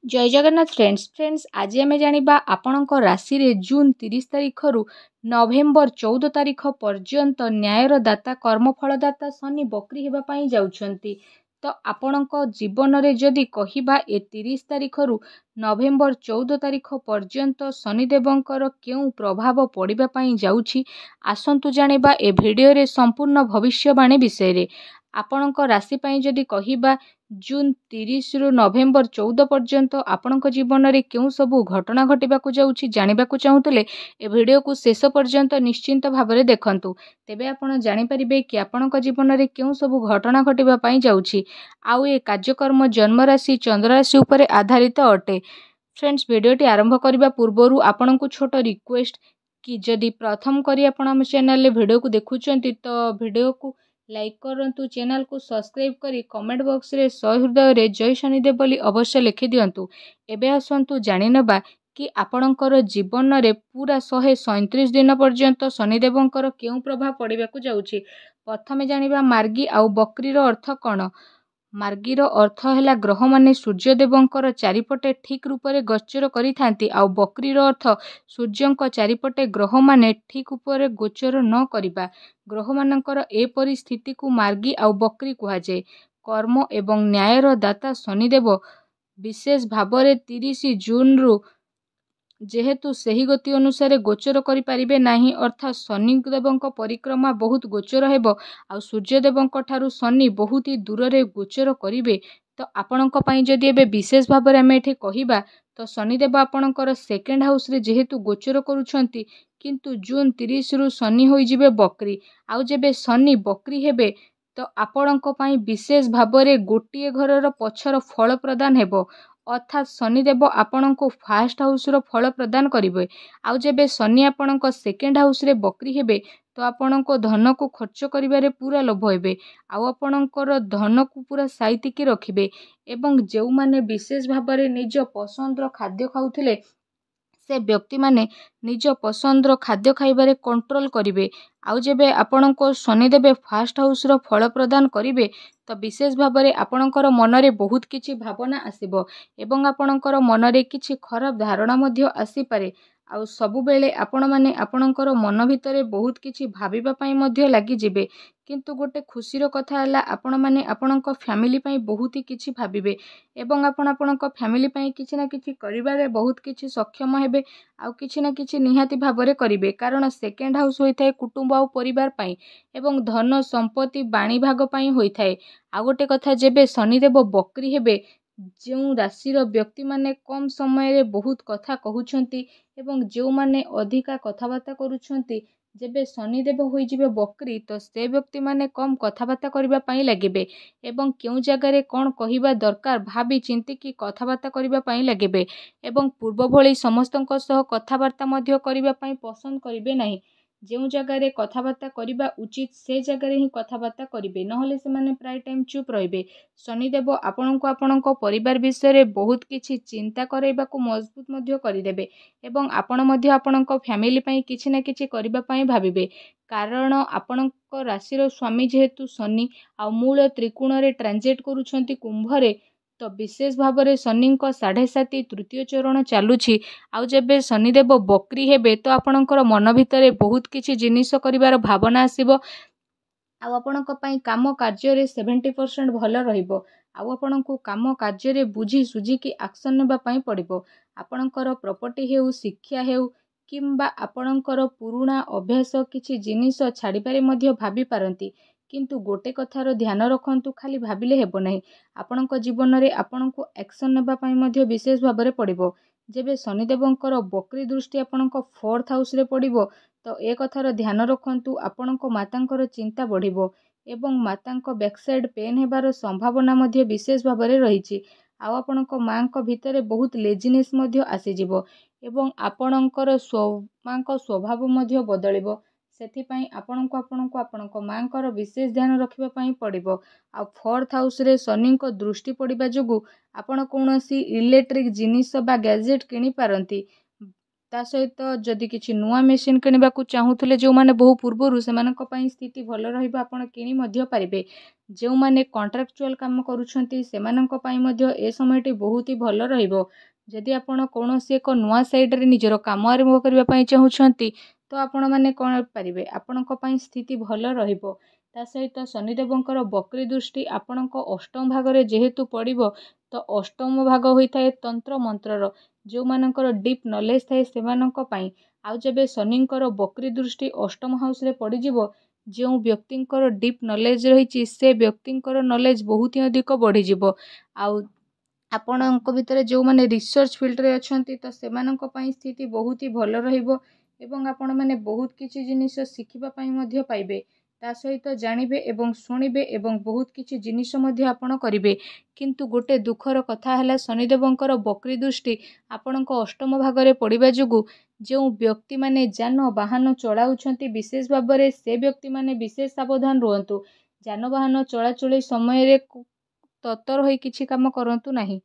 जय जगन्नाथ फ्रेंड्स आज आम जाना आपणक राशि रे जून 30 तारीख रु नवेम्बर 14 तारीख पर्यंत न्यायर दाता कर्मफलदाता शनि बकरी होगापाई जाउछंती। तो आपणक जीवन रे जदि कहिबा ए 30 तारीख रु नवेम्बर 14 तारीख पर्यंत शनिदेवंकर केउ प्रभाव पड़िबा पाई जाउछि आसंतु जानिबा ए भिडियो रे संपूर्ण भविष्यवाणी विषय रे। आपणक राशि पाई जदि कहिबा जून 30 रु नवेम्बर 14 पर्यंत आपणक जीवन में क्यों सबू घटना घटवाक जाऊँगी जानवाक चाहूले ए वीडियो को शेष पर्यंत निश्चिंत भाव में देखंतु तेबे आपण जानीपारे कि आपणक जीवन में क्यों सबू घटना घटवाई जाऊँगी। आउ ए कार्यक्रम जन्म राशि चंद्र राशि उपरे आधारित अटे। फ्रेंड्स वीडियोटी आरंभ करने पूर्व आपण को छोट रिक्वेस्ट कि जदि प्रथम करी आपण आम चैनल वीडियो को देखुंत तो वीडियो को लाइक करंतु, चैनल को सब्सक्राइब करी कमेंट बॉक्स रे सहृदय रे जय शनिदेव बोली अवश्य लिखि दियंतु। एबे आसंतु जानिनबा कि आपणकर जीवन रे पूरा 137 दिन पर्यंत शनिदेवंकर केउ प्रभाव पड़िबाकु जाउछि। प्रथमे जानिबा मार्गी आउ बकरी रो अर्थ कौन। मार्गीर अर्थ है ग्रह माने सूर्यदेवंकर चारिपटे ठीक रूप से गोचर करिथांती आउ बकरीर अर्थ सूर्यंक चारिपटे ग्रह माने ठीक उपरे गोचर न करिबा। ग्रह मानकर ए परिस्थिति को मार्गी आउ बकरी कुहाଯାଏ। कर्म एवं न्यायर दाता शनिदेव विशेष भावरे 30 जून रु जेहेतु सही गति अनुसार गोचर करि परिबे नाही अर्थात शनिदेवंक परिक्रमा बहुत गोचर हेबो आउ सूर्यदेवंक ठारू शनि बहुत ही दूर रे गोचर करिवे। तो आपणक पई जदि एबे विशेष भाव में आम एठी कहिबा तो शनिदेव आपणकर सेकेंड हाउस रे जेहेतु गोचर करूछंती किंतु जून 30 रु शनि होई जिवे बकरी आउ जेबे शनि बकरी हेबे तो आपणक पई विशेष भाव में गोटिए घरर पछर फल प्रदान हेबो अर्थात शनिदेव आपण को फास्ट हाउस रो फल प्रदान करिवे। आउ जेबे शनि आपणक सेकेंड हाउस रे बकरी हेबे तो आपण को धन को खर्च करिबारे पूरा लोभ हेबे आउ आपणकर धन को पूरा साइतिकी रखिबे एवं जो माने विशेष भाव में निज पसंद रो खाद्य खाउथिले से व्यक्ति माने निज पसंद रो खाद्य खाइबारे कंट्रोल करिवे। आउ जेबे आपण को शनिदेव फास्ट हाउस रो फल प्रदान करिवे तो विशेष भाव में आपणकर मन रे बहुत किछि भावना आसिबो एवं आपणकर मन रे किछि खराब धारणा मध्य आसी पारे। आउ सबु बेले आपण माने आपणकर मन भितरे बहुत किछि भाबिबा पई मध्य लागि जिवे किंतु गोटे खुशीर कथा है आपण माने आपणक फैमिली पई बहुत ही किछि भाबिबे एवं आपण आपणक फैमिली पई किछि ना किछि करिबारे बहुत किछि सक्षम हेबे आउ किछि ना किछि निहाती भाबरे करिवे कारण सेकेंड हाउस होइथाय कुटुंब आउ परिवार पई एवं धन संपत्ति बाणी भाग पई होइथाय। आ गोटे कथा जेबे शनिदेव बकरी हेबे जो राशि व्यक्ति माने कम समय रे बहुत कथा कहउछंती एवं जो माने अधिका कथबार्ता करूछंती जेबे शनिदेव होई जिवे बकरी तो से व्यक्ति माने कम कथबार्ता करिबा पई लागिबे एवं केउ जगह रे कोन कहिबा दरकार भाबी चिंती की कथबार्ता करिबा पई लागिबे एवं पूर्व भली समस्तक सह कथबार्ता मध्य करिबा पई पसंद करिबे नाही। जो जगह रे कथबार्ता करिबा उचित से जगह रे ही कथबार्ता करिबे नहले से माने प्राय टाइम चुप रहिबे। शनिदेव आपणको आपणक परिवार विषय रे बहुत किछि चिंता करैबाकू मजबूत मध्य करिदेबे एवं आपण मध्य आपणक फैमिली पई किछि ना किछि करिबा पई भाबिबे कारण आपणक राशि स्वामी जेहेतु शनि आ मूल त्रिकोण रे ट्रांजिट करूछंती कुंभ रे तो विशेष भाव में शनि 7.5 तृतीय चरण चलुछि। आउ जेबे शनिदेव बकरी हेबे तो आपणकर मन भितरे बहुत किछि जिनिस करिवार भावना आसीबो आउ आपणक पई काम कार्य रे 70% भल रहिबो आउ आपणको काम कार्य रे बुझी सुझी की एक्शन नेबा पई पड़िबो। आपणकर प्रॉपर्टी हेउ शिक्षा हेउ किंबा आपणकर पुराणा अभ्यास किछि जिनिस छाड़िबारे मध्य भाबी पारंती किंतु गोटे कथार ध्यान रखंतु खाली भाबिले हेबो नाही आपणक जीवन रे आपणको एक्शन नेबा पई मध्य विशेष भाव में पड़िबो। जेबे शनिदेवंकर बकरी दृष्टि आपणक 4th हाउस रे पड़िबो तो ए कथार ध्यान रखंतु आपणक मातांकर चिंता बढ़िबो एवं मातांक बैकसाइड पेन हेबार संभावना मध्य विशेष भाव में रहिछि आउ आपणक मांक भितरे बहुत लेजिनेस मध्य आसीजिवो एवं आपणकर मांक स्वभाव मध्य बदलिबो सेथिपाई आपणक मांकर विशेष ध्यान रखिबा पई पड़िबो। आ 4th हाउस रे शनिक दृष्टि पड़िबा जुगु आपण कोनोसी इलेक्ट्रिक जिनिस बा गैजेट किनि पारंती ତା ସହିତ ଯଦି କିଛି ନୂଆ ମେସିନ୍ କିଣିବାକୁ ଚାହୁଁଥିଲେ ଯେଉଁମାନେ ବହୁ ପୂର୍ବରୁ ସେମାନଙ୍କ ପାଇଁ ସ୍ଥିତି ଭଲ ରହିବ, ଆପଣ କିଣି ମଧ୍ୟ ପାରିବେ। ଯେଉଁମାନେ କଣ୍ଟ୍ରାକ୍ଚୁଆଲ୍ କାମ କରୁଛନ୍ତି ସେମାନଙ୍କ ପାଇଁ ମଧ୍ୟ ଏ ସମୟଟି ବହୁତ ହି ଭଲ ରହିବ। ଯଦି ଆପଣ କୌଣସି ଏକ ନୂଆ ସାଇଡ଼ରେ ନିଜର କାମ ଆରମ୍ଭ କରିବା ପାଇଁ ଚାହୁଁଛନ୍ତି ତ ଆପଣମାନେ କ'ଣ ପାରିବେ, ଆପଣଙ୍କ ପାଇଁ ସ୍ଥିତି ଭଲ ରହିବ। ତା ସହିତ ଶନିଦେବଙ୍କର ବକ୍ରି ଦୃଷ୍ଟି ଆପଣଙ୍କ ଅଷ୍ଟମ ଭାଗରେ ଯେହେତୁ ପଡ଼ିବ, ତ ଅଷ୍ଟମ ଭାଗ ହୋଇଥାଏ ତନ୍ତ୍ର ମନ୍ତ୍ରର। ଯେଉଁମାନଙ୍କର ଡିପ୍ ନଲେଜ୍ ଥାଏ ସେମାନଙ୍କ ପାଇଁ। ଆଉ ଯେବେ ଶନିଙ୍କର ବକ୍ରି ଦୃଷ୍ଟି ଅଷ୍ଟମ ହାଉସରେ ପଡ଼ିଯିବ, ଯେଉଁ ବ୍ୟକ୍ତିଙ୍କର ଡିପ୍ ନଲେଜ୍ ରହିଛି ସେ ବ୍ୟକ୍ତିଙ୍କର ନଲେଜ୍ ବହୁତ ହିଁ ଅଧିକ ବଢ଼ିଯିବ। ଆଉ ଆପଣଙ୍କ ଭିତରେ ଯେଉଁମାନେ ରିସର୍ଚ୍ଚ ଫିଲ୍ଡରେ ଅଛନ୍ତି ତ ସେମାନଙ୍କ ପାଇଁ ସ୍ଥିତି ବହୁତ ହି ଭଲ ରହିବ ଏବଂ ଆପଣମାନେ ବହୁତ କିଛି ଜିନିଷ ଶିଖିବା ପାଇଁ ମଧ୍ୟ ପାଇବେ। ତା ସହିତ ଜାଣିବେ ଏବଂ ଶୁଣିବେ ଏବଂ ବହୁତ କିଛି ଜିନିଷ ମଧ୍ୟ ଆପଣ କରିବେ। କିନ୍ତୁ ଗୋଟେ ଦୁଃଖର କଥା ହେଲା ଶନିଦେବଙ୍କର ବକ୍ରି ଦୃଷ୍ଟି ଆପଣଙ୍କ ଅଷ୍ଟମ ଭାଗରେ ପଡ଼ିବା ଯୋଗୁଁ ଯେଉଁ ବ୍ୟକ୍ତିମାନେ ଯାନବାହନ ଚଳାଉଛନ୍ତି ବିଶେଷ ଭାବରେ ସେ ବ୍ୟକ୍ତିମାନେ ବିଶେଷ ସାବଧାନ ରୁହନ୍ତୁ। ଯାନବାହନ ଚଳାଚଳି ସମୟରେ ତତ୍ପର ହୋଇ କିଛି କାମ କରନ୍ତୁ ନାହିଁ,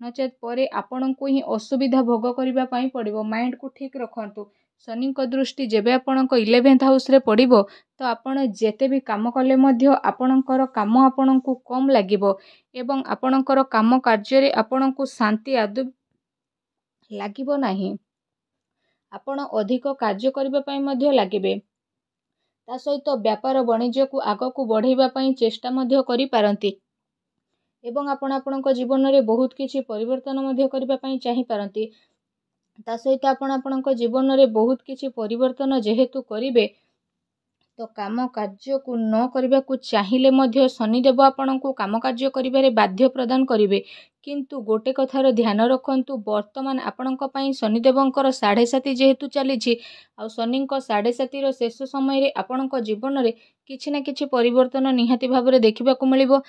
ନଚେତ୍ ପରେ ଆପଣଙ୍କୁ ହିଁ ଅସୁବିଧା ଭୋଗ କରିବା ପାଇଁ ପଡ଼ିବ। ମାଇଣ୍ଡକୁ ଠିକ୍ ରଖନ୍ତୁ। ଶନିଙ୍କ ଦୃଷ୍ଟି ଯେବେ ଆପଣଙ୍କ 11th ହାଉସରେ ପଡ଼ିବ ତ ଆପଣ ଯେତେ ବି କାମ କଲେ ମଧ୍ୟ ଆପଣଙ୍କର କାମ ଆପଣଙ୍କୁ କମ୍ ଲାଗିବ ଏବଂ ଆପଣଙ୍କର କାମ କାର୍ଯ୍ୟରେ ଆପଣଙ୍କୁ ଶାନ୍ତି ଆଦୌ ଲାଗିବ ନାହିଁ। ଆପଣ ଅଧିକ କାର୍ଯ୍ୟ କରିବା ପାଇଁ ମଧ୍ୟ ଲାଗିବେ। ତା ସହିତ ବ୍ୟାପାର ବାଣିଜ୍ୟକୁ ଆଗକୁ ବଢ଼ାଇବା ପାଇଁ ଚେଷ୍ଟା ମଧ୍ୟ କରିପାରନ୍ତି ଏବଂ ଆପଣ ଆପଣଙ୍କ ଜୀବନରେ ବହୁତ କିଛି ପରିବର୍ତ୍ତନ ମଧ୍ୟ କରିବା ପାଇଁ ଚାହିଁପାରନ୍ତି। ତା ସହିତ ଆପଣ ଆପଣଙ୍କ ଜୀବନରେ ବହୁତ କିଛି ପରିବର୍ତ୍ତନ ଯେହେତୁ କରିବେ, ତ କାମ କାର୍ଯ୍ୟକୁ ନ କରିବାକୁ ଚାହିଁଲେ ମଧ୍ୟ ଶନିଦେବ ଆପଣଙ୍କୁ କାମ କାର୍ଯ୍ୟ କରିବାରେ ବାଧ୍ୟ ପ୍ରଦାନ କରିବେ। କିନ୍ତୁ ଗୋଟେ କଥାର ଧ୍ୟାନ ରଖନ୍ତୁ, ବର୍ତ୍ତମାନ ଆପଣଙ୍କ ପାଇଁ ଶନିଦେବଙ୍କର 7.5 ଯେହେତୁ ଚାଲିଛି, ଆଉ ଶନିଙ୍କ 7.5ର ଶେଷ ସମୟରେ ଆପଣଙ୍କ ଜୀବନରେ କିଛି ନା କିଛି ପରିବର୍ତ୍ତନ ନିହାତି ଭାବରେ ଦେଖିବାକୁ ମିଳିବ।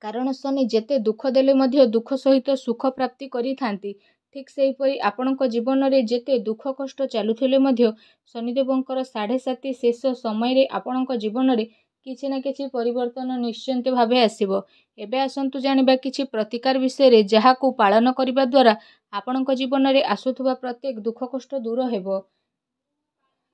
କାରଣ ଶନି ଯେତେ ଦୁଃଖ ଦେଲେ ମଧ୍ୟ ଦୁଃଖ ସହିତ ସୁଖ ପ୍ରାପ୍ତି କରିଥାନ୍ତି। ଠିକ୍ ସେହିପରି ଆପଣଙ୍କ ଜୀବନରେ ଯେତେ ଦୁଃଖ କଷ୍ଟ ଚାଲୁଥିଲେ ମଧ୍ୟ ଶନିଦେବଙ୍କର 7.5 ଶେଷ ସମୟରେ ଆପଣଙ୍କ ଜୀବନରେ କିଛି ନା କିଛି ପରିବର୍ତ୍ତନ ନିଶ୍ଚିନ୍ତ ଭାବେ ଆସିବ। ଏବେ ଆସନ୍ତୁ ଜାଣିବା କିଛି ପ୍ରତିକାର ବିଷୟରେ, ଯାହାକୁ ପାଳନ କରିବା ଦ୍ୱାରା ଆପଣଙ୍କ ଜୀବନରେ ଆସୁଥିବା ପ୍ରତ୍ୟେକ ଦୁଃଖ କଷ୍ଟ ଦୂର ହେବ।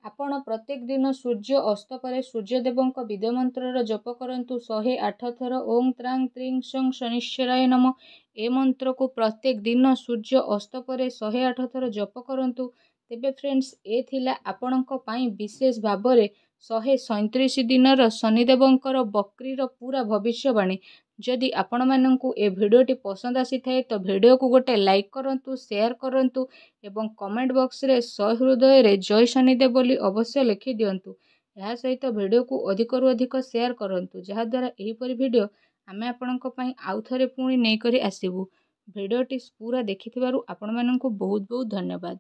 ଆପଣ ପ୍ରତ୍ୟେକ ଦିନ ସୂର୍ଯ୍ୟ ଅସ୍ତ ପରେ ସୂର୍ଯ୍ୟଦେବଙ୍କ ବିଦ୍ୟା ମନ୍ତ୍ରର ଜପ କରନ୍ତୁ 108 ଥର। ଓଂ ତ୍ରାଂ ତ୍ରିଂ ସଂ ଶନିଶ୍ଚରାୟ ନମଃ। ଏ ମନ୍ତ୍ରକୁ ପ୍ରତ୍ୟେକ ଦିନ ସୂର୍ଯ୍ୟ ଅସ୍ତ ପରେ 108 ଥର ଜପ କରନ୍ତୁ। ତେବେ ଫ୍ରେଣ୍ଡସ୍, ଏ ଥିଲା ଆପଣଙ୍କ ପାଇଁ ବିଶେଷ ଭାବରେ 137 ଦିନର ଶନିଦେବଙ୍କର ବକ୍ରିର ପୁରା ଭବିଷ୍ୟବାଣୀ। ଯଦି ଆପଣମାନଙ୍କୁ ଏ ଭିଡ଼ିଓଟି ପସନ୍ଦ ଆସିଥାଏ ତ ଭିଡ଼ିଓକୁ ଗୋଟେ ଲାଇକ୍ କରନ୍ତୁ, ସେୟାର କରନ୍ତୁ ଏବଂ କମେଣ୍ଟ ବକ୍ସରେ ସହୃଦୟରେ ଜୟ ଶନିଦେବ ବୋଲି ଅବଶ୍ୟ ଲେଖି ଦିଅନ୍ତୁ। ଏହା ସହିତ ଭିଡ଼ିଓକୁ ଅଧିକରୁ ଅଧିକ ସେୟାର କରନ୍ତୁ, ଯାହାଦ୍ୱାରା ଏହିପରି ଭିଡ଼ିଓ ଆମେ ଆପଣଙ୍କ ପାଇଁ ଆଉଥରେ ପୁଣି ନେଇକରି ଆସିବୁ। ଭିଡ଼ିଓଟି ପୁରା ଦେଖିଥିବାରୁ ଆପଣମାନଙ୍କୁ ବହୁତ ବହୁତ ଧନ୍ୟବାଦ।